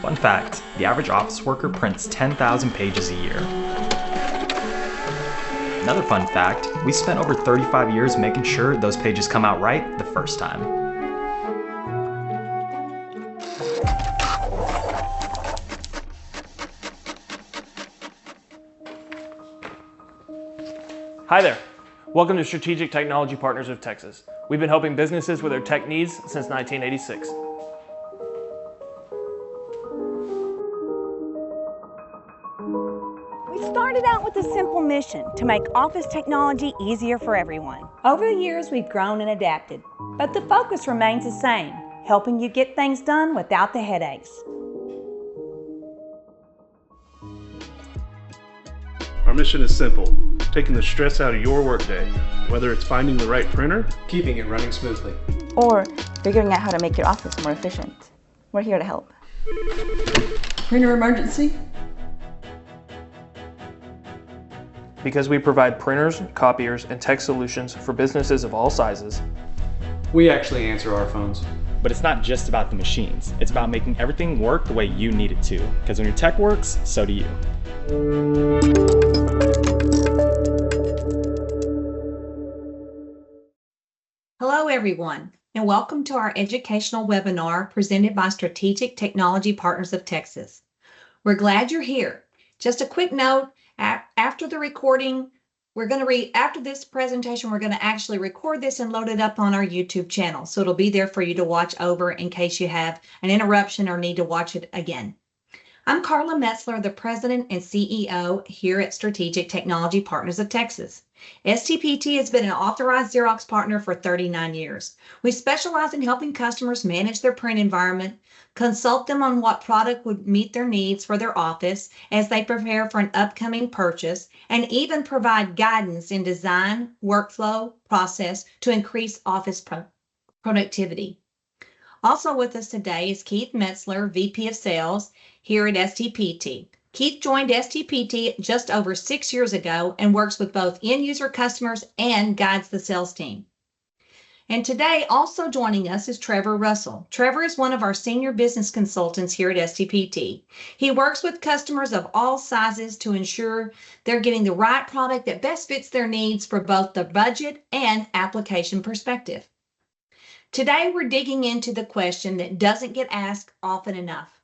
Fun fact, the average office worker prints 10,000 pages a year. Another fun fact, we spent over 35 years making sure those pages come out right the first time. Hi there. Welcome to Strategic Technology Partners of Texas. We've been helping businesses with their tech needs since 1986. We started out with a simple mission to make office technology easier for everyone. Over the years, we've grown and adapted, but the focus remains the same, helping you get things done without the headaches. Our mission is simple, taking the stress out of your workday, whether it's finding the right printer, keeping it running smoothly, or figuring out how to make your office more efficient. We're here to help. Printer emergency? Because we provide printers, copiers, and tech solutions for businesses of all sizes. We actually answer our phones. But it's not just about the machines. It's about making everything work the way you need it to. Because when your tech works, so do you. Hello everyone, and welcome to our educational webinar presented by Strategic Technology Partners of Texas. We're glad you're here. Just a quick note, after the recording, after this presentation, we're going to actually record this and load it up on our YouTube channel. So it'll be there for you to watch over in case you have an interruption or need to watch it again. I'm Carla Metzler, the President and CEO here at Strategic Technology Partners of Texas. STPT has been an authorized Xerox partner for 39 years. We specialize in helping customers manage their print environment, consult them on what product would meet their needs for their office as they prepare for an upcoming purchase, and even provide guidance in design, workflow, process to increase office productivity. Also with us today is Keith Metzler, VP of Sales here at STPT. Keith joined STPT just over 6 years ago and works with both end-user customers and guides the sales team. And today, also joining us is Trevor Russell. Trevor is one of our senior business consultants here at STPT. He works with customers of all sizes to ensure they're getting the right product that best fits their needs for both the budget and application perspective. Today, we're digging into the question that doesn't get asked often enough.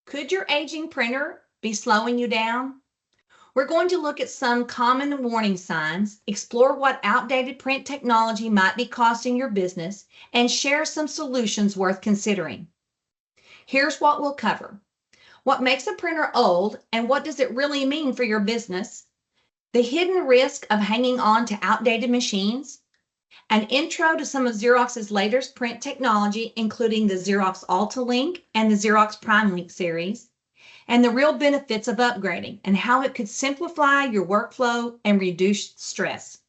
Could your aging printer be slowing you down? We're going to look at some common warning signs, explore what outdated print technology might be costing your business, and share some solutions worth considering. Here's what we'll cover. What makes a printer old and what does it really mean for your business? The hidden risk of hanging on to outdated machines. An intro to some of Xerox's latest print technology, including the Xerox AltaLink and the Xerox PrimeLink series. And the real benefits of upgrading and how it could simplify your workflow and reduce stress.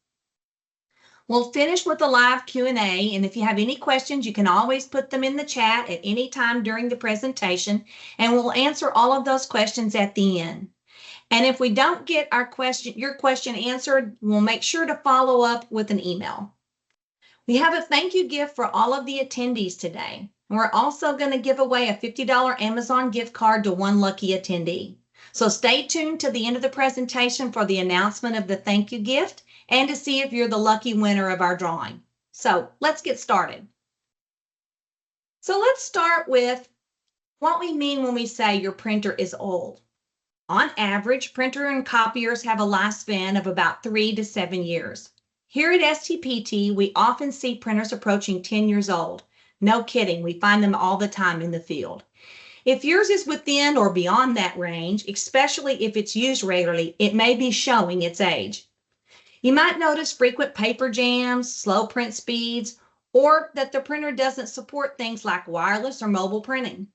We'll finish with a live Q&A, and if you have any questions, you can always put them in the chat at any time during the presentation, and we'll answer all of those questions at the end. And if we don't get your question answered, we'll make sure to follow up with an email. We have a thank you gift for all of the attendees today. We're also going to give away a $50 Amazon gift card to one lucky attendee. So stay tuned to the end of the presentation for the announcement of the thank you gift and to see if you're the lucky winner of our drawing. So let's get started. So let's start with what we mean when we say your printer is old. On average, printer and copiers have a lifespan of about 3 to 7 years. Here at STPT, we often see printers approaching 10 years old. No kidding, we find them all the time in the field. If yours is within or beyond that range, especially if it's used regularly, it may be showing its age. You might notice frequent paper jams, slow print speeds, or that the printer doesn't support things like wireless or mobile printing.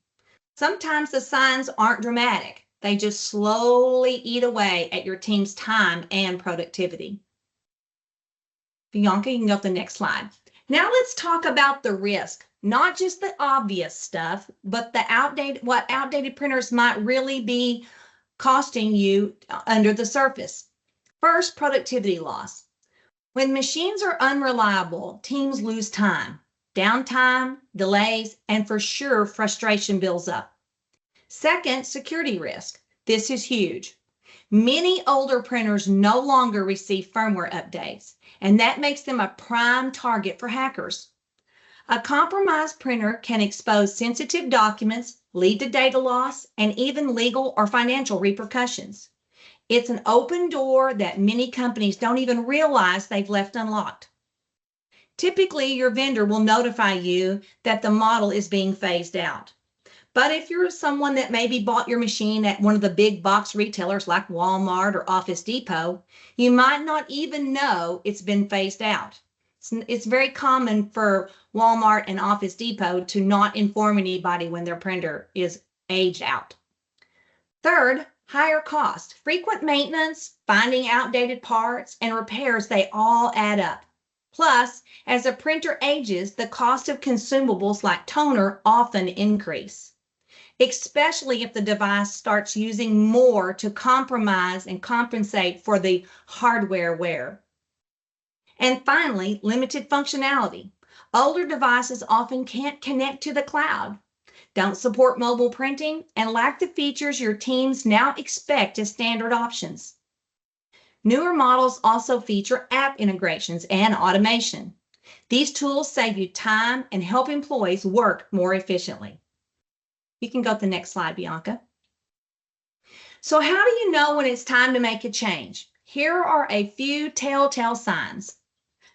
Sometimes the signs aren't dramatic. They just slowly eat away at your team's time and productivity. Bianca, you can go to the next slide. Now let's talk about the risk. Not just the obvious stuff, but what outdated printers might really be costing you under the surface. First, productivity loss. When machines are unreliable, teams lose time. Downtime, delays, and for sure, frustration builds up. Second, security risk. This is huge. Many older printers no longer receive firmware updates, and that makes them a prime target for hackers. A compromised printer can expose sensitive documents, lead to data loss, and even legal or financial repercussions. It's an open door that many companies don't even realize they've left unlocked. Typically, your vendor will notify you that the model is being phased out. But if you're someone that maybe bought your machine at one of the big box retailers like Walmart or Office Depot, you might not even know it's been phased out. It's very common for Walmart and Office Depot to not inform anybody when their printer is aged out. Third, higher cost. Frequent maintenance, finding outdated parts, and repairs, they all add up. Plus, as a printer ages, the cost of consumables like toner often increase, especially if the device starts using more to compromise and compensate for the hardware wear. And finally, limited functionality. Older devices often can't connect to the cloud, don't support mobile printing, and lack the features your teams now expect as standard options. Newer models also feature app integrations and automation. These tools save you time and help employees work more efficiently. You can go to the next slide, Bianca. So how do you know when it's time to make a change? Here are a few telltale signs.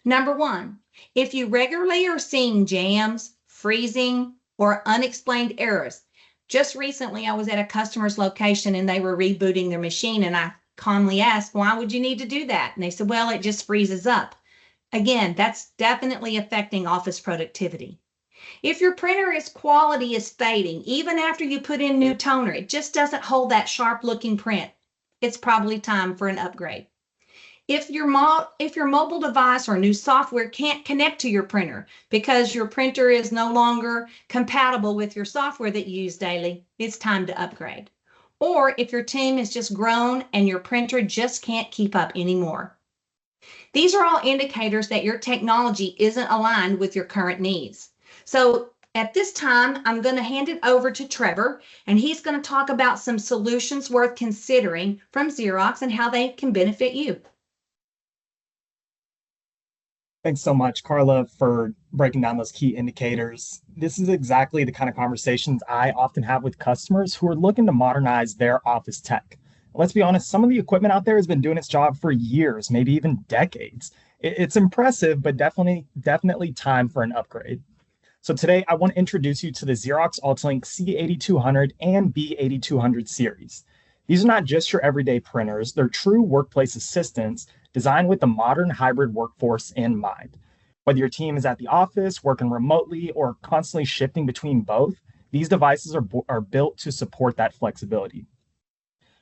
Number one, if you regularly are seeing jams, freezing, or unexplained errors. Just recently, I was at a customer's location and they were rebooting their machine, and I calmly asked, why would you need to do that? And they said, well, it just freezes up. Again, that's definitely affecting office productivity. If your printer's quality is fading, even after you put in new toner, it just doesn't hold that sharp looking print, it's probably time for an upgrade. If your mobile device or new software can't connect to your printer because your printer is no longer compatible with your software that you use daily, it's time to upgrade. Or if your team has just grown and your printer just can't keep up anymore. These are all indicators that your technology isn't aligned with your current needs. So at this time, I'm going to hand it over to Trevor, and he's going to talk about some solutions worth considering from Xerox and how they can benefit you. Thanks so much, Carla, for breaking down those key indicators. This is exactly the kind of conversations I often have with customers who are looking to modernize their office tech. Let's be honest, some of the equipment out there has been doing its job for years, maybe even decades. It's impressive, but definitely time for an upgrade. So today, I want to introduce you to the Xerox Altalink C8200 and B8200 series. These are not just your everyday printers, they're true workplace assistants designed with the modern hybrid workforce in mind. Whether your team is at the office, working remotely, or constantly shifting between both, these devices are built to support that flexibility.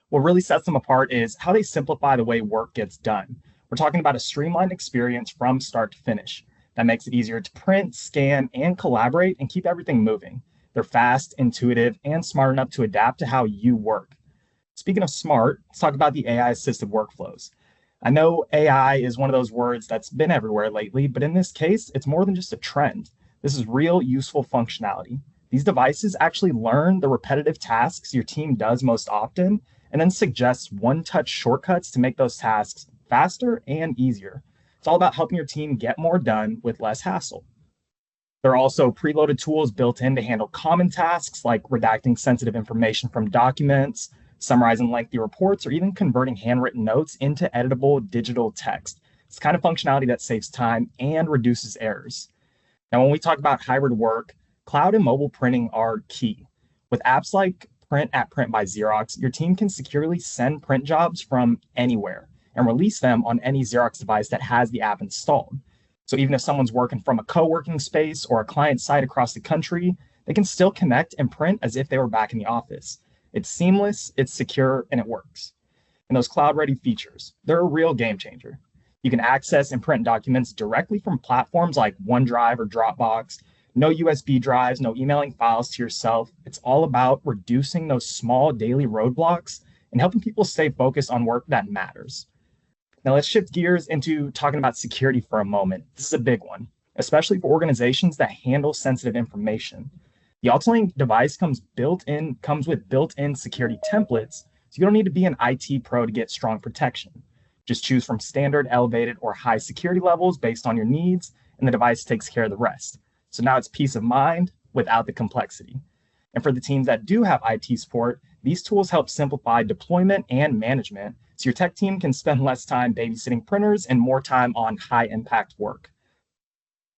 What really sets them apart is how they simplify the way work gets done. We're talking about a streamlined experience from start to finish that makes it easier to print, scan, and collaborate and keep everything moving. They're fast, intuitive, and smart enough to adapt to how you work. Speaking of smart, let's talk about the AI-assisted workflows. I know AI is one of those words that's been everywhere lately, but in this case, it's more than just a trend. This is real, useful functionality. These devices actually learn the repetitive tasks your team does most often, and then suggests one-touch shortcuts to make those tasks faster and easier. It's all about helping your team get more done with less hassle. There are also preloaded tools built in to handle common tasks like redacting sensitive information from documents, summarizing lengthy reports, or even converting handwritten notes into editable digital text. It's the kind of functionality that saves time and reduces errors. Now, when we talk about hybrid work, cloud and mobile printing are key. With apps like Print at Print by Xerox, your team can securely send print jobs from anywhere and release them on any Xerox device that has the app installed. So even if someone's working from a co-working space or a client site across the country, they can still connect and print as if they were back in the office. It's seamless, it's secure, and it works. And those cloud-ready features, they're a real game changer. You can access and print documents directly from platforms like OneDrive or Dropbox. No USB drives, no emailing files to yourself. It's all about reducing those small daily roadblocks and helping people stay focused on work that matters. Now let's shift gears into talking about security for a moment. This is a big one, especially for organizations that handle sensitive information. The Ultralink device comes with built-in security templates, so you don't need to be an IT pro to get strong protection. Just choose from standard, elevated, or high security levels based on your needs, and the device takes care of the rest. So now it's peace of mind without the complexity. And for the teams that do have IT support, these tools help simplify deployment and management, so your tech team can spend less time babysitting printers and more time on high impact work.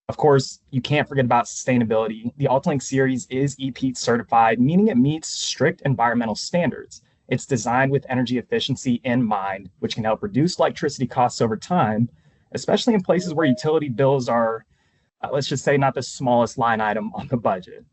Of course, you can't forget about sustainability. The Altalink series is EPEAT certified, meaning it meets strict environmental standards. It's designed with energy efficiency in mind, which can help reduce electricity costs over time, especially in places where utility bills are, let's just say, not the smallest line item on the budget.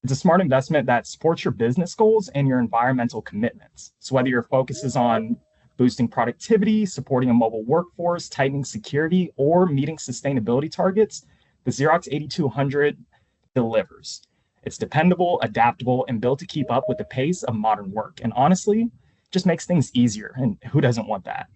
It's a smart investment that supports your business goals and your environmental commitments. So whether your focus is on boosting productivity, supporting a mobile workforce, tightening security, or meeting sustainability targets, the Xerox 8200 delivers. It's dependable, adaptable, and built to keep up with the pace of modern work. And honestly, just makes things easier. And who doesn't want that?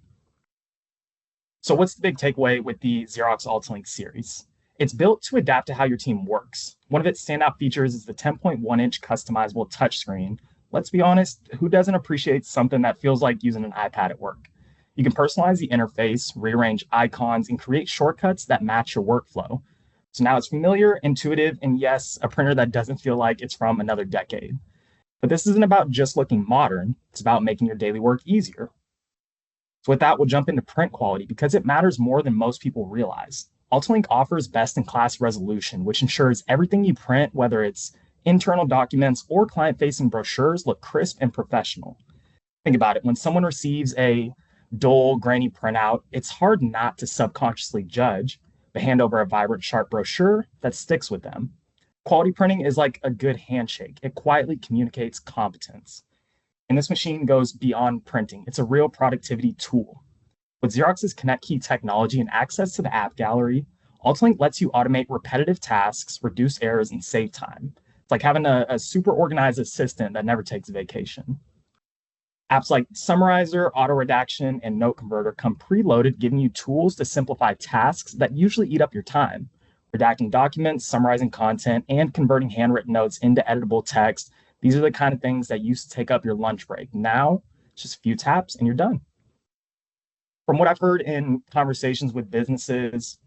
So what's the big takeaway with the Xerox Altalink series? It's built to adapt to how your team works. One of its standout features is the 10.1-inch customizable touchscreen. Let's be honest, who doesn't appreciate something that feels like using an iPad at work? You can personalize the interface, rearrange icons, and create shortcuts that match your workflow. So now it's familiar, intuitive, and yes, a printer that doesn't feel like it's from another decade. But this isn't about just looking modern, it's about making your daily work easier. So with that, we'll jump into print quality because it matters more than most people realize. Altalink offers best-in-class resolution, which ensures everything you print, whether it's internal documents or client-facing brochures, look crisp and professional. Think about it. When someone receives a dull, grainy printout, it's hard not to subconsciously judge, but hand over a vibrant, sharp brochure that sticks with them. Quality printing is like a good handshake. It quietly communicates competence. And this machine goes beyond printing. It's a real productivity tool. With Xerox's Connect Key technology and access to the app gallery, Altalink lets you automate repetitive tasks, reduce errors, and save time. It's like having a super organized assistant that never takes a vacation. Apps like Summarizer, Auto Redaction, and Note Converter come preloaded, giving you tools to simplify tasks that usually eat up your time. Redacting documents, summarizing content, and converting handwritten notes into editable text. These are the kind of things that used to take up your lunch break. Now, it's just a few taps and you're done. From what I've heard in conversations with businesses,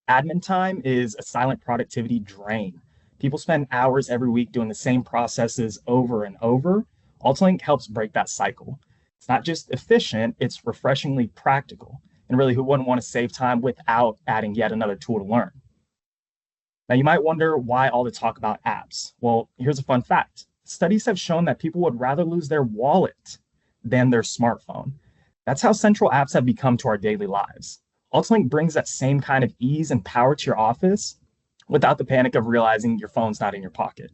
admin time is a silent productivity drain. People spend hours every week doing the same processes over and over. Altalink helps break that cycle. It's not just efficient, it's refreshingly practical. And really, who wouldn't want to save time without adding yet another tool to learn? Now, you might wonder why all the talk about apps. Well, here's a fun fact. Studies have shown that people would rather lose their wallet than their smartphone. That's how central apps have become to our daily lives. Altalink brings that same kind of ease and power to your office without the panic of realizing your phone's not in your pocket.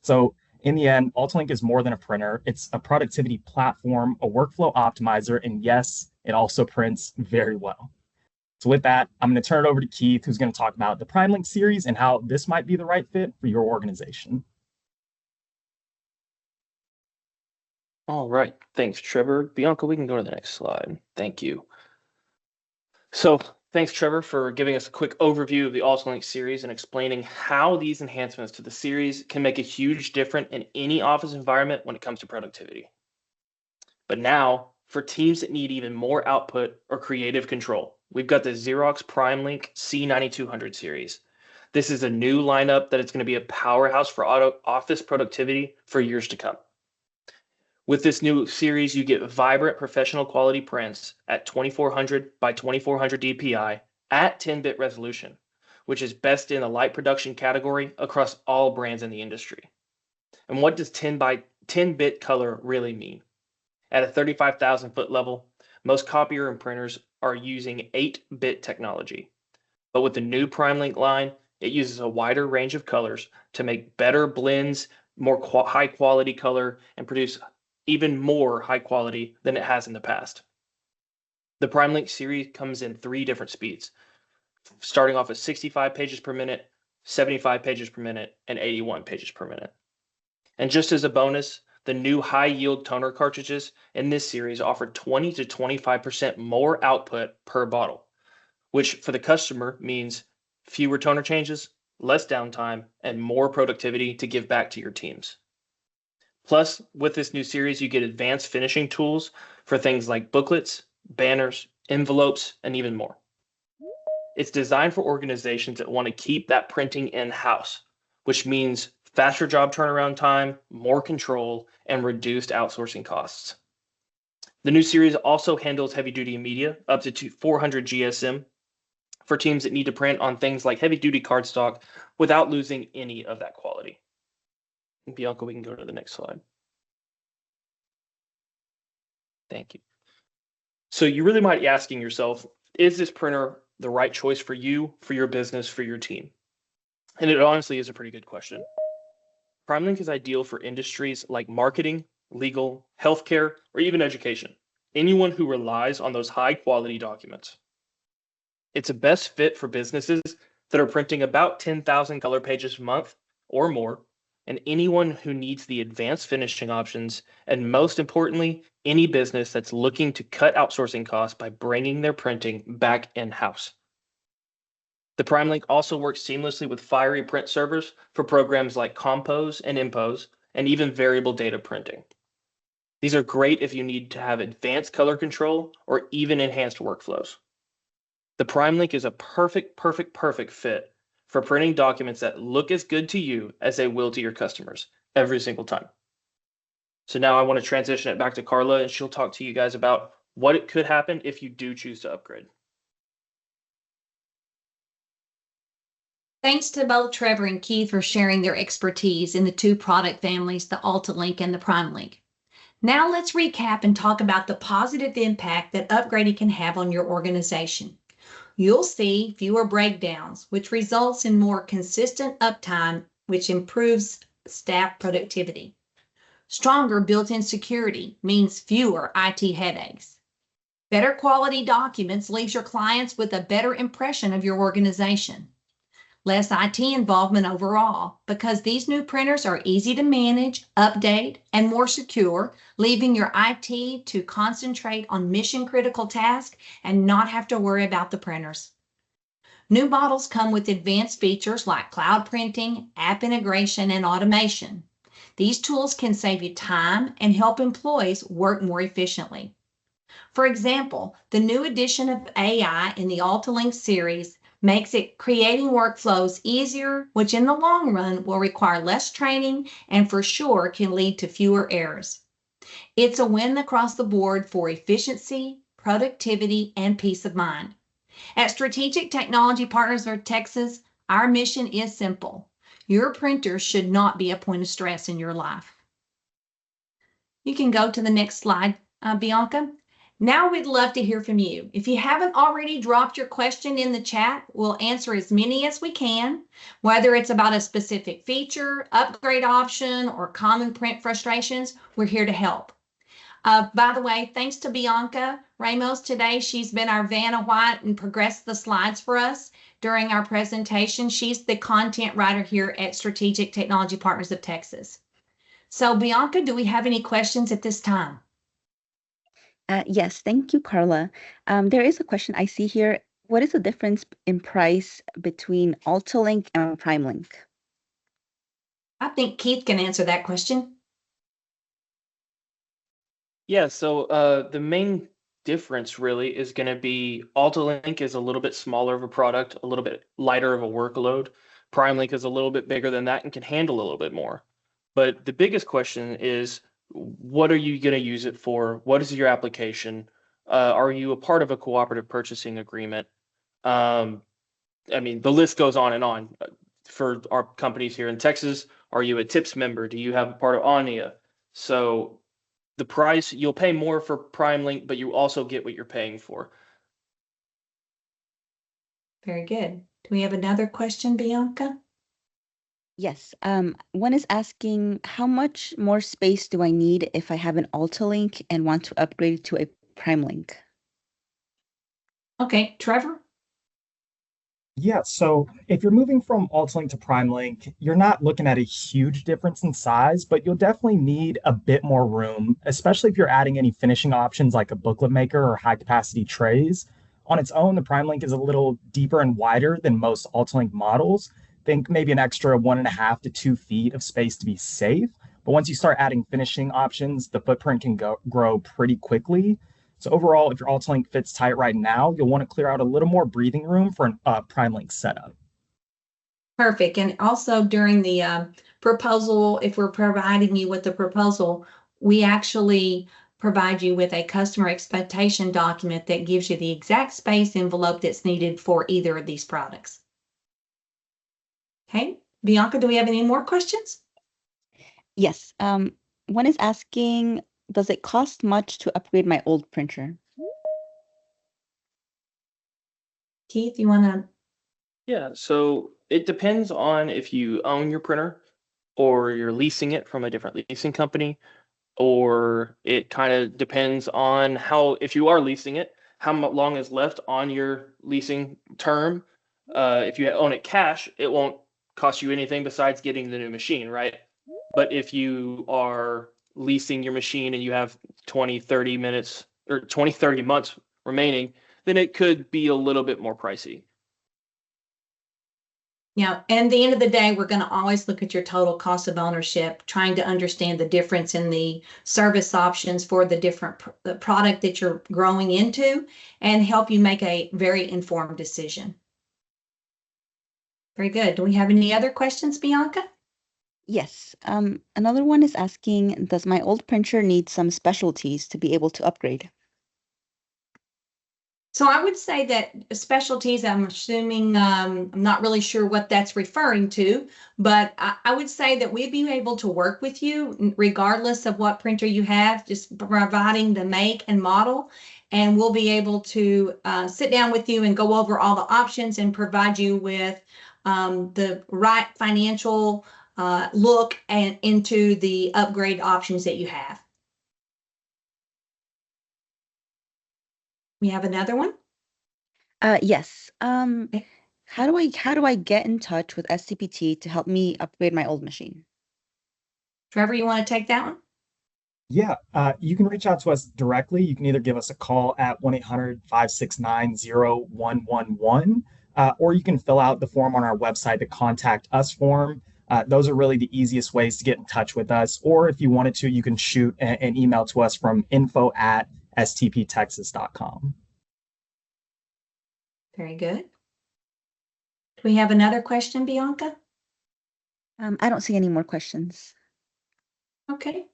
So in the end, Altalink is more than a printer. It's a productivity platform, a workflow optimizer, and yes, it also prints very well. So with that, I'm going to turn it over to Keith, who's going to talk about the PrimeLink series and how this might be the right fit for your organization. All right, thanks, Trevor. Bianca, we can go to the next slide. Thank you. So thanks, Trevor, for giving us a quick overview of the Altalink series and explaining how these enhancements to the series can make a huge difference in any office environment when it comes to productivity. But now, for teams that need even more output or creative control, we've got the Xerox PrimeLink C9200 series. This is a new lineup that is going to be a powerhouse for office productivity for years to come. With this new series, you get vibrant professional quality prints at 2400 by 2400 DPI at 10-bit resolution, which is best in the light production category across all brands in the industry. And what does 10-bit color really mean? At a 35,000 foot level, most copier and printers are using 8-bit technology. But with the new PrimeLink line, it uses a wider range of colors to make better blends, more high quality color, and produce even more high quality than it has in the past. The PrimeLink series comes in 3 different speeds, starting off at 65 pages per minute, 75 pages per minute, and 81 pages per minute. And just as a bonus, the new high yield toner cartridges in this series offer 20 to 25% more output per bottle, which for the customer means fewer toner changes, less downtime, and more productivity to give back to your teams. Plus, with this new series, you get advanced finishing tools for things like booklets, banners, envelopes, and even more. It's designed for organizations that want to keep that printing in-house, which means faster job turnaround time, more control, and reduced outsourcing costs. The new series also handles heavy-duty media up to 400 GSM for teams that need to print on things like heavy-duty cardstock without losing any of that quality. And Bianca, we can go to the next slide. Thank you. So you really might be asking yourself, is this printer the right choice for you, for your business, for your team? And it honestly is a pretty good question. PrimeLink is ideal for industries like marketing, legal, healthcare, or even education. Anyone who relies on those high quality documents. It's a best fit for businesses that are printing about 10,000 color pages a month or more, and anyone who needs the advanced finishing options, and most importantly, any business that's looking to cut outsourcing costs by bringing their printing back in-house. The PrimeLink also works seamlessly with Fiery print servers for programs like Compose and Impose, and even variable data printing. These are great if you need to have advanced color control or even enhanced workflows. The PrimeLink is a perfect fit for printing documents that look as good to you as they will to your customers every single time. So now I want to transition it back to Carla, and she'll talk to you guys about what it could happen if you do choose to upgrade. Thanks to both Trevor and Keith for sharing their expertise in the two product families, the AltaLink and the PrimeLink. Now let's recap and talk about the positive impact that upgrading can have on your organization. You'll see fewer breakdowns, which results in more consistent uptime, which improves staff productivity. Stronger built-in security means fewer IT headaches. Better quality documents leaves your clients with a better impression of your organization. Less IT involvement overall, because these new printers are easy to manage, update, and more secure, leaving your IT to concentrate on mission-critical tasks and not have to worry about the printers. New models come with advanced features like cloud printing, app integration, and automation. These tools can save you time and help employees work more efficiently. For example, the new addition of AI in the AltaLink series makes it creating workflows easier, which in the long run will require less training and for sure can lead to fewer errors. It's a win across the board for efficiency, productivity, and peace of mind. At Strategic Technology Partners of Texas, our mission is simple. Your printer should not be a point of stress in your life. You can go to the next slide, Bianca. Now we'd love to hear from you. If you haven't already dropped your question in the chat, we'll answer as many as we can, whether it's about a specific feature, upgrade option, or common print frustrations, we're here to help. By the way, thanks to Bianca Ramos today. She's been our Vanna White and progressed the slides for us during our presentation. She's the content writer here at Strategic Technology Partners of Texas. So Bianca, do we have any questions at this time? Yes, thank you, Carla. There is a question I see here. What is the difference in price between AltaLink and PrimeLink? I think Keith can answer that question. Yeah, so the main difference really is going to be AltaLink is a little bit smaller of a product, a little bit lighter of a workload. PrimeLink is a little bit bigger than that and can handle a little bit more. But the biggest question is, what are you going to use it for? What is your application? Are you a part of a cooperative purchasing agreement? I mean, the list goes on and on. For our companies here in Texas, are you a TIPS member? Do you have a part of ONIA? So the price, you'll pay more for PrimeLink, but you also get what you're paying for. Very good. Do we have another question, Bianca? Yes. One is asking, how much more space do I need if I have an AltaLink and want to upgrade to a PrimeLink? Okay, Trevor? Yeah, so if you're moving from AltaLink to PrimeLink, you're not looking at a huge difference in size, but you'll definitely need a bit more room, especially if you're adding any finishing options like a booklet maker or high capacity trays. On its own, the PrimeLink is a little deeper and wider than most AltaLink models, Think maybe an extra 1.5 to 2 feet of space to be safe. But once you start adding finishing options, the footprint can grow pretty quickly. So overall, if your Altalink fits tight right now, you'll want to clear out a little more breathing room for a PrimeLink setup. Perfect. And also during the proposal, if we're providing you with the proposal, we actually provide you with a customer expectation document that gives you the exact space envelope that's needed for either of these products. Okay, Bianca, do we have any more questions? Yes. One is asking, does it cost much to upgrade my old printer? Keith, you want to? Yeah, so it depends on if you own your printer or you're leasing it from a different leasing company, or it kind of depends on how, if you are leasing it, how long is left on your leasing term. If you own it cash, it won't cost you anything besides getting the new machine, right? But if you are leasing your machine and you have 20, 30 minutes or 20, 30 months remaining, then it could be a little bit more pricey. Yeah, and at the end of the day, we're going to always look at your total cost of ownership, trying to understand the difference in the service options for the different the product that you're growing into and help you make a very informed decision. Very good. Do we have any other questions, Bianca? Yes. Another one is asking, does my old printer need some specialties to be able to upgrade? So I would say that specialties, I'm assuming, I'm not really sure what that's referring to, but I would say that we'd be able to work with you regardless of what printer you have, just providing the make and model. And we'll be able to sit down with you and go over all the options and provide you with the right financial look and into the upgrade options that you have. We have another one? Yes. How do I get in touch with STPT to help me upgrade my old machine? Trevor, you want to take that one? Yeah, you can reach out to us directly. You can either give us a call at 1-800-569-0111, or you can fill out the form on our website, the Contact Us form. Those are really the easiest ways to get in touch with us. Or if you wanted to, you can shoot an email to us from info@stptexas.com. Very good. Do we have another question, Bianca? I don't see any more questions. Okay.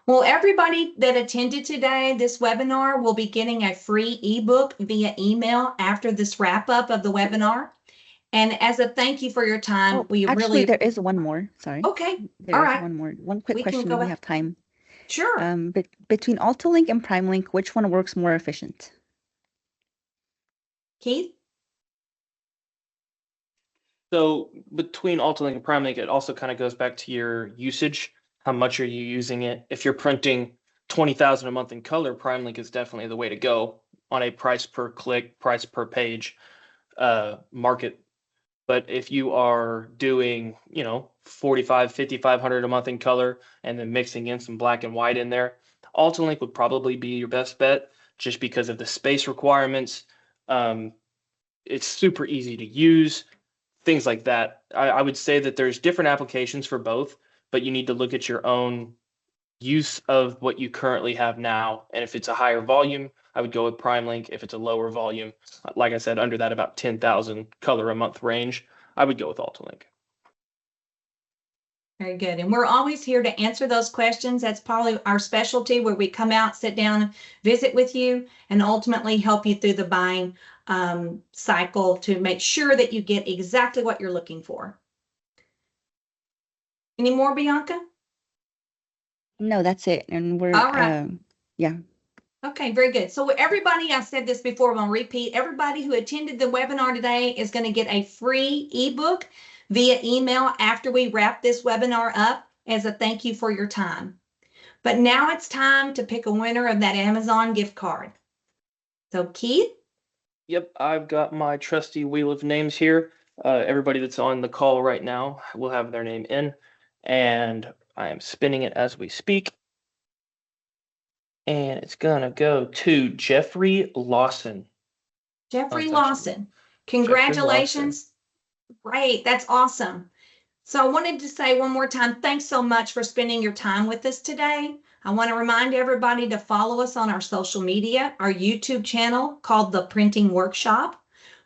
Well, everybody that attended today, this webinar will be getting a free ebook via email after this wrap up of the webinar. And as a thank you for your time, we actually, really. There is one more. Sorry. Okay. There All is right. one more. One quick We can question go if we back. have time. Sure. Between Altalink and PrimeLink, which one works more efficient? Keith? So between Altalink and PrimeLink, it also kind of goes back to your usage. How much are you using it? If you're printing 20,000 a month in color, PrimeLink is definitely the way to go on a price per click, price per page market. But if you are doing, 45, 5,500 a month in color and then mixing in some black and white in there, Altalink would probably be your best bet just because of the space requirements. It's super easy to use, things like that. I would say that there's different applications for both, but you need to look at your own use of what you currently have now. And if it's a higher volume, I would go with PrimeLink. If it's a lower volume, like I said, under that about 10,000 color a month range, I would go with Altalink. Very good. And we're always here to answer those questions. That's probably our specialty, where we come out, sit down, visit with you, and ultimately help you through the buying cycle to make sure that you get exactly what you're looking for. Any more, Bianca? No, that's it. And we're, all right. Yeah. Okay, very good. So everybody, I said this before, I'm going to repeat, everybody who attended the webinar today is going to get a free ebook via email after we wrap this webinar up as a thank you for your time. But now it's time to pick a winner of that Amazon gift card. So Keith? Yep, I've got my trusty wheel of names here. Everybody that's on the call right now will have their name in, and I am spinning it as we speak. And it's going to go to Jeffrey Lawson. Jeffrey Lawson. Congratulations. Great, that's awesome. So I wanted to say one more time, thanks so much for spending your time with us today. I want to remind everybody to follow us on our social media, our YouTube channel called The Printing Workshop.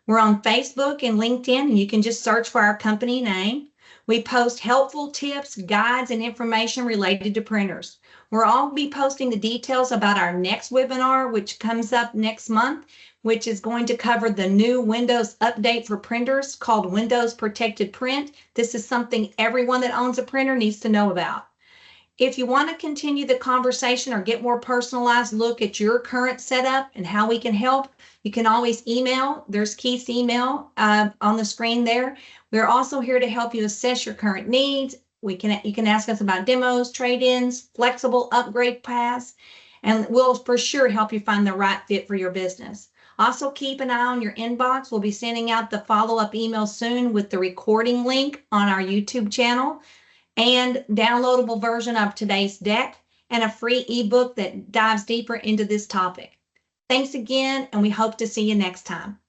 We're on Facebook and LinkedIn, and you can just search for our company name. We post helpful tips, guides, and information related to printers. We'll all be posting the details about our next webinar, which comes up next month, which is going to cover the new Windows update for printers called Windows Protected Print. This is something everyone that owns a printer needs to know about. If you want to continue the conversation or get more personalized look at your current setup and how we can help, you can always email. There's Keith's email on the screen there. We're also here to help you assess your current needs. You can ask us about demos, trade-ins, flexible upgrade paths, and we'll for sure help you find the right fit for your business. Also, keep an eye on your inbox. We'll be sending out the follow-up email soon with the recording link on our YouTube channel and downloadable version of today's deck and a free ebook that dives deeper into this topic. Thanks again, and we hope to see you next time.